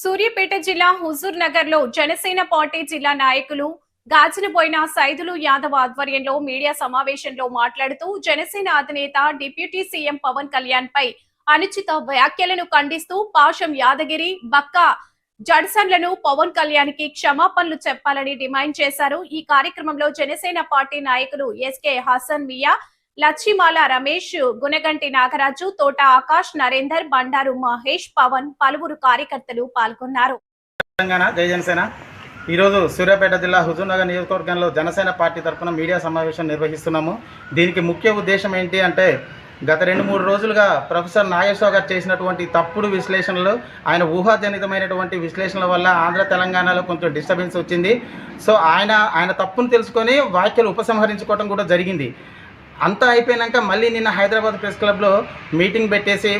సూర్యాపేట జిల్లా హుజూర్ నగర్ లో జనసేన పార్టీ జిల్లా నాయకులు గాజనబోయిన సైదులు యాదవ్ ఆధ్వర్యంలో మీడియా సమావేశంలో మాట్లాడుతూ జనసేన అధినేత డిప్యూటీ సీఎం పవన్ కళ్యాణ్ పై అనుచిత వ్యాఖ్యలను ఖండిస్తూ పాషం యాదగిరి బక్కా జడ్సన్లను పవన్ కళ్యాణ్ కి క్షమాపణలు చెప్పాలని డిమాండ్ చేశారు. ఈ కార్యక్రమంలో జనసేన పార్టీ నాయకులు ఎస్కే హసన్ మియా, లచ్చిమాల రమేష్, గునగంటి నాగరాజు, తోట ఆకాష్, నరేందర్, బండారు మహేష్, పవన్ పలువురు కార్యకర్తలు పాల్గొన్నారు. జై జనసేన. ఈరోజు సూర్యాపేట జిల్లా హుజూర్నగర్ నియోజకవర్గంలో జనసేన పార్టీ తరఫున మీడియా సమావేశం నిర్వహిస్తున్నాము. దీనికి ముఖ్య ఉద్దేశం ఏంటి అంటే గత 2-3 రోజులుగా ప్రొఫెసర్ నాగేశ్వర గారు చేసినటువంటి తప్పుడు విశ్లేషణలు, ఆయన ఊహాజనితమైనటువంటి విశ్లేషణల వల్ల ఆంధ్ర తెలంగాణలో కొంచెం డిస్టర్బెన్స్ వచ్చింది. సో ఆయన తప్పును తెలుసుకొని వ్యాఖ్యలు ఉపసంహరించుకోవడం కూడా జరిగింది. అంతా అయిపోయాక మళ్ళీ నిన్న హైదరాబాద్ ప్రెస్ క్లబ్లో మీటింగ్ పెట్టేసి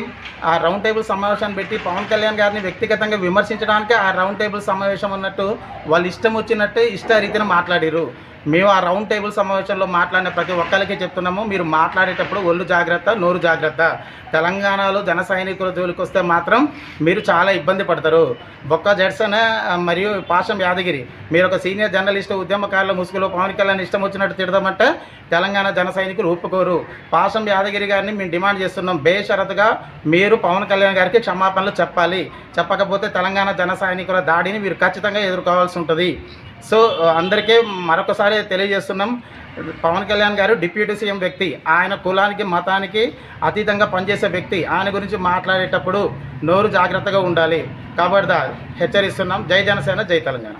ఆ రౌండ్ టేబుల్ సమావేశాన్ని పెట్టి పవన్ కళ్యాణ్ గారిని వ్యక్తిగతంగా విమర్శించడానికి ఆ రౌండ్ టేబుల్ సమావేశం అన్నట్టు వాళ్ళు ఇష్టం వచ్చినట్టు ఇష్టరీతిని మాట్లాడారు. మేము ఆ రౌండ్ టేబుల్ సమావేశంలో మాట్లాడిన ప్రతి ఒక్కరికి చెప్తున్నాము, మీరు మాట్లాడేటప్పుడు ఒళ్ళు జాగ్రత్త, నోరు జాగ్రత్త. తెలంగాణలో జన సైనికుల జోలికి వస్తే మాత్రం మీరు చాలా ఇబ్బంది పడతారు. బొక్క జడ్సన్ మరియు పాషం యాదగిరి, మీరు ఒక సీనియర్ జర్నలిస్ట్, ఉద్యమకారుల ముసుగులో పవన్ కళ్యాణ్ ఇష్టం వచ్చినట్టు తిడదామంటే తెలంగాణ జన సైనికులు ఒప్పుకోరు. పాషం యాదగిరి గారిని మేము డిమాండ్ చేస్తున్నాం, బేషరతుగా మీరు పవన్ కళ్యాణ్ గారికి క్షమాపణలు చెప్పాలి. చెప్పకపోతే తెలంగాణ జన సైనికుల దాడిని మీరు ఖచ్చితంగా ఎదుర్కోవాల్సి ఉంటుంది. సో అందరికీ మరొకసారి తెలియజేస్తున్నాం, పవన్ కళ్యాణ్ గారు డిప్యూటీ సీఎం వ్యక్తి, ఆయన కులానికి మతానికి అతీతంగా పనిచేసే వ్యక్తి. ఆయన గురించి మాట్లాడేటప్పుడు నోరు జాగ్రత్తగా ఉండాలి. కాబట్టి హెచ్చరిస్తున్నాం. జై జనసేన, జై తెలంగాణ.